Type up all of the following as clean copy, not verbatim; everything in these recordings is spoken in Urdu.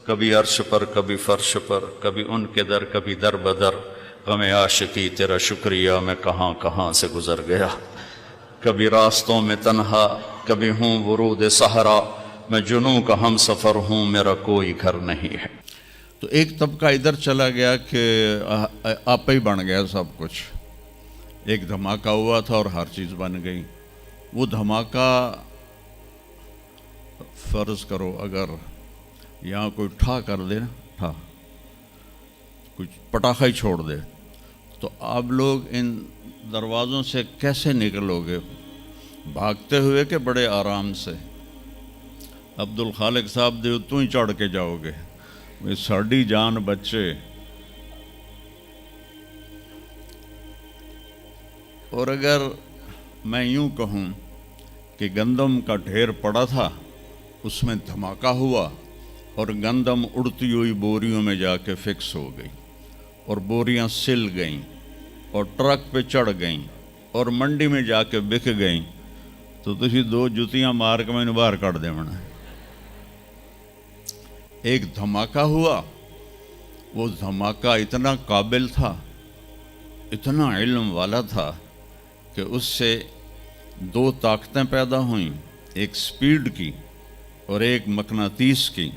کبھی عرش پر کبھی فرش پر، کبھی ان کے در کبھی در بدر، غم عاشقی تیرا شکریہ میں کہاں کہاں سے گزر گیا، کبھی راستوں میں تنہا کبھی ہوں ورود صحرا، میں جنوں کا ہم سفر ہوں میرا کوئی گھر نہیں ہے۔ تو ایک طبقہ ادھر چلا گیا کہ آپ ہی بن گیا سب کچھ، ایک دھماکہ ہوا تھا اور ہر چیز بن گئی۔ وہ دھماکہ فرض کرو اگر یہاں کوئی ٹھا کر دے نا، ٹھا کچھ پٹاخہ ہی چھوڑ دے، تو آپ لوگ ان دروازوں سے کیسے نکلو گے؟ بھاگتے ہوئے کہ بڑے آرام سے؟ عبد الخالق صاحب دے تو ہی چڑھ کے جاؤ گے، ساڑی جان بچے۔ اور اگر میں یوں کہوں کہ گندم کا ڈھیر پڑا تھا، اس میں دھماکہ ہوا اور گندم اڑتی ہوئی بوریوں میں جا کے فکس ہو گئی اور بوریاں سل گئیں اور ٹرک پہ چڑھ گئیں اور منڈی میں جا کے بک گئیں، تو تسی دو جتیاں مار کے میں باہر کٹ دے منا۔ ایک دھماکہ ہوا، وہ دھماکہ اتنا قابل تھا، اتنا علم والا تھا کہ اس سے دو طاقتیں پیدا ہوئیں، ایک سپیڈ کی اور ایک مقناطیس کی۔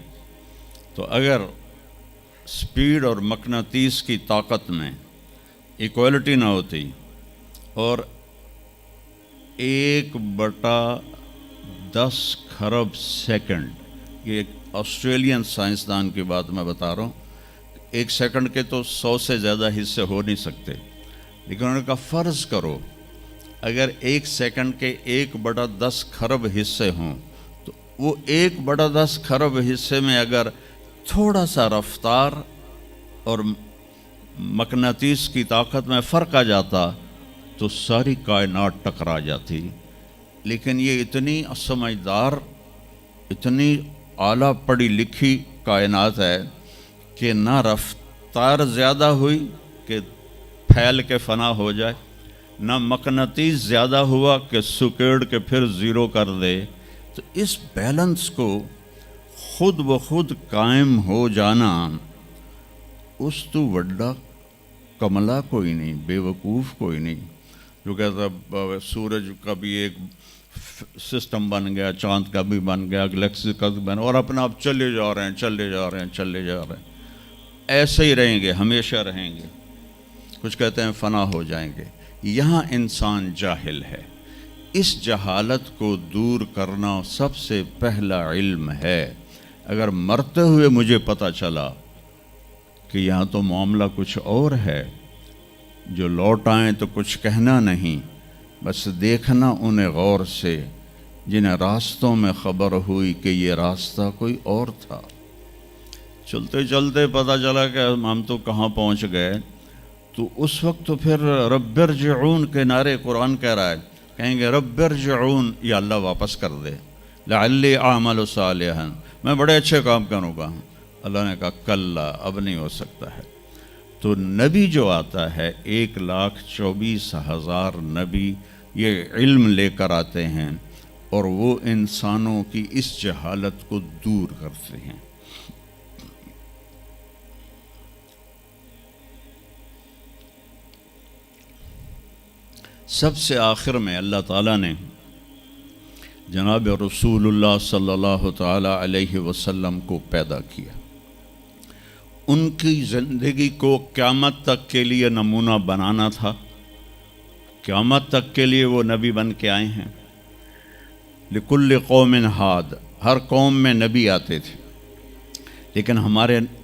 تو اگر سپیڈ اور مقناطیس کی طاقت میں ایکوالٹی نہ ہوتی اور 1/10 خرب سیکنڈ، یہ ایک آسٹریلین سائنسدان کی بات میں بتا رہا ہوں، ایک سیکنڈ کے تو 100 سے زیادہ حصے ہو نہیں سکتے، لیکن انہوں نے کہا فرض کرو اگر ایک سیکنڈ کے 1/10 خرب حصے ہوں، تو وہ 1/10 خرب حصے میں اگر تھوڑا سا رفتار اور مقناطیس کی طاقت میں فرق آ جاتا تو ساری کائنات ٹکرا جاتی۔ لیکن یہ اتنی سمجھدار، اتنی اعلیٰ پڑھی لکھی کائنات ہے کہ نہ رفتار زیادہ ہوئی کہ پھیل کے فنا ہو جائے، نہ مقناطیس زیادہ ہوا کہ سکیڑ کے پھر زیرو کر دے۔ تو اس بیلنس کو خود بخود قائم ہو جانا، اس تو وڈا کملا کوئی نہیں، بے وقوف کوئی نہیں جو کہتا سورج کا بھی ایک سسٹم بن گیا، چاند کا بھی بن گیا، گلیکسی کا بھی بن گیا، اور اپنا آپ چلے جا رہے ہیں چلے جا رہے ہیں چلے جا رہے ہیں، ایسے ہی رہیں گے، ہمیشہ رہیں گے۔ کچھ کہتے ہیں فنا ہو جائیں گے۔ یہاں انسان جاہل ہے، اس جہالت کو دور کرنا سب سے پہلا علم ہے۔ اگر مرتے ہوئے مجھے پتہ چلا کہ یہاں تو معاملہ کچھ اور ہے، جو لوٹ آئیں تو کچھ کہنا نہیں، بس دیکھنا انہیں غور سے جنہیں راستوں میں خبر ہوئی کہ یہ راستہ کوئی اور تھا۔ چلتے چلتے پتہ چلا کہ ہم تو کہاں پہنچ گئے، تو اس وقت تو پھر رب ارجعون کے نعرے قرآن کہہ رہا ہے، کہیں گے رب ارجعون، یا اللہ واپس کر دے، لعلی اعمل صالحا، میں بڑے اچھے کام کروں گا۔ اللہ نے کہا کلا، اب نہیں ہو سکتا ہے۔ تو نبی جو آتا ہے 1,24,000 نبی یہ علم لے کر آتے ہیں اور وہ انسانوں کی اس جہالت کو دور کرتے ہیں۔ سب سے آخر میں اللہ تعالیٰ نے جناب رسول اللہ صلی اللہ تعالیٰ علیہ وسلم کو پیدا کیا، ان کی زندگی کو قیامت تک کے لیے نمونہ بنانا تھا۔ قیامت تک کے لیے وہ نبی بن کے آئے ہیں۔ لکل قوم ہاد، ہر قوم میں نبی آتے تھے، لیکن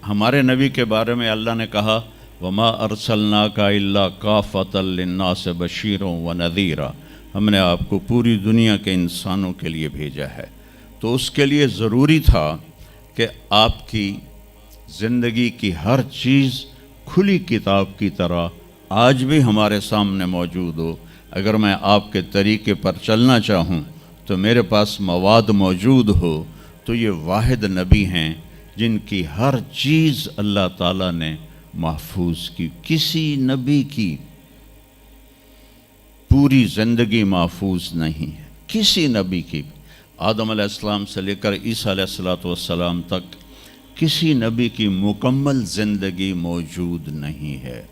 ہمارے نبی کے بارے میں اللہ نے کہا وما ارسلناک الا کافۃ للناس بشیرا ونذیرا، ہم نے آپ کو پوری دنیا کے انسانوں کے لیے بھیجا ہے۔ تو اس کے لیے ضروری تھا کہ آپ کی زندگی کی ہر چیز کھلی کتاب کی طرح آج بھی ہمارے سامنے موجود ہو۔ اگر میں آپ کے طریقے پر چلنا چاہوں تو میرے پاس مواد موجود ہو، تو یہ واحد نبی ہیں جن کی ہر چیز اللہ تعالیٰ نے محفوظ کی۔ کسی نبی کی پوری زندگی محفوظ نہیں ہے، کسی نبی کی۔ آدم علیہ السلام سے لے کر عیسیٰ علیہ السلام تک کسی نبی کی مکمل زندگی موجود نہیں ہے،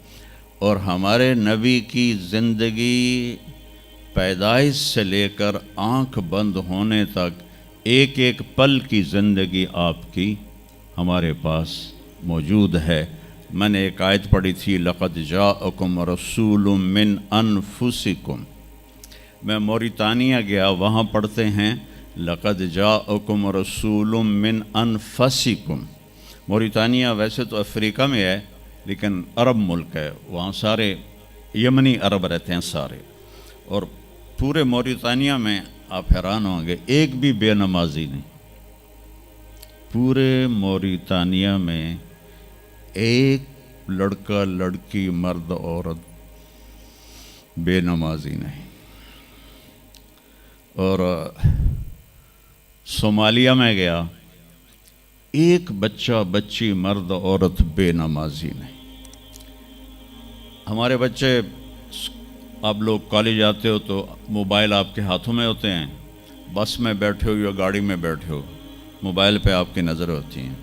اور ہمارے نبی کی زندگی پیدائش سے لے کر آنکھ بند ہونے تک ایک ایک پل کی زندگی آپ کی ہمارے پاس موجود ہے۔ میں نے ایک آیت پڑھی تھی، لقد جاءکم رسول من انفسکم۔ میں موریتانیہ گیا، وہاں پڑھتے ہیں لقد جاءکم رسول من انفسکم۔ موریتانیہ ویسے تو افریقہ میں ہے لیکن عرب ملک ہے، وہاں سارے یمنی عرب رہتے ہیں سارے، اور پورے موریتانیہ میں آپ حیران ہوں گے ایک بھی بے نمازی نہیں، پورے موریتانیہ میں ایک لڑکا لڑکی مرد عورت بے نمازی نہیں۔ اور صومالیہ میں گیا، ایک بچہ بچی مرد عورت بے نمازی نہیں۔ ہمارے بچے، آپ لوگ کالج آتے ہو تو موبائل آپ کے ہاتھوں میں ہوتے ہیں، بس میں بیٹھے ہو یا گاڑی میں بیٹھے ہو، موبائل پہ آپ کی نظر ہوتی ہیں۔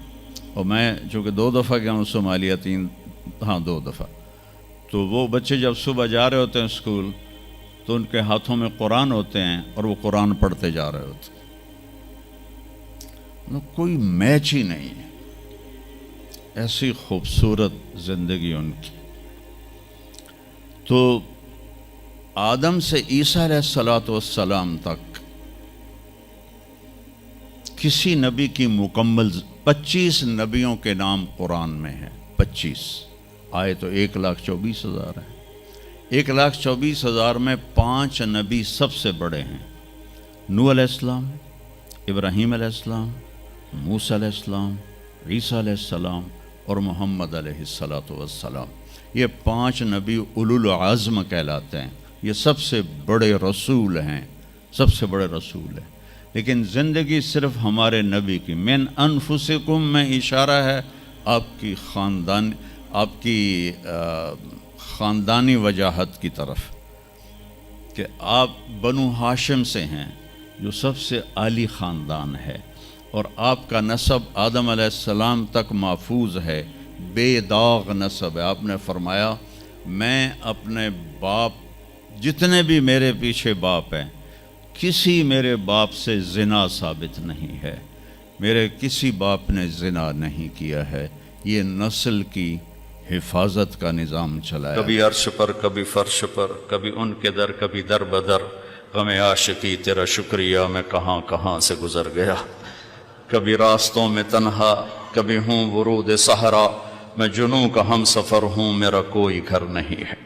اور میں چونکہ 2 دفعہ گیا ہوں صومالیہ، 2 دفعہ، تو وہ بچے جب صبح جا رہے ہوتے ہیں اسکول تو ان کے ہاتھوں میں قرآن ہوتے ہیں اور وہ قرآن پڑھتے جا رہے ہوتے ہیں، کوئی میچ ہی نہیں ہے، ایسی خوبصورت زندگی ان کی۔ تو آدم سے عیسیٰ علیہ السلام تک کسی نبی کی مکمل 25 نبیوں کے نام قرآن میں ہیں، 25 آئے تو 1,24,000 ہیں۔ 1,24,000 میں 5 نبی سب سے بڑے ہیں، نوح علیہ السلام، ابراہیم علیہ السلام، موسیٰ علیہ السلام، عیسیٰ علیہ السلام اور محمد علیہ السلام۔ یہ 5 نبی اولو العزم کہلاتے ہیں، یہ سب سے بڑے رسول ہیں، سب سے بڑے رسول ہیں۔ لیکن زندگی صرف ہمارے نبی کی من انفسکم میں اشارہ ہے آپ کی خاندانی وجاہت کی طرف، کہ آپ بنو ہاشم سے ہیں جو سب سے عالی خاندان ہے، اور آپ کا نسب آدم علیہ السلام تک محفوظ ہے، بے داغ نسب ہے۔ آپ نے فرمایا میں اپنے باپ، جتنے بھی میرے پیچھے باپ ہیں، کسی میرے باپ سے زنا ثابت نہیں ہے، میرے کسی باپ نے زنا نہیں کیا ہے۔ یہ نسل کی حفاظت کا نظام چلایا۔ کبھی عرش پر، کبھی فرش پر، کبھی ان کے در، کبھی در بدر، غم عاشقی تیرا شکریہ میں کہاں کہاں سے گزر گیا۔ کبھی راستوں میں تنہا، کبھی ہوں ورود صحرا، میں جنوں کا ہم سفر ہوں، میرا کوئی گھر نہیں ہے۔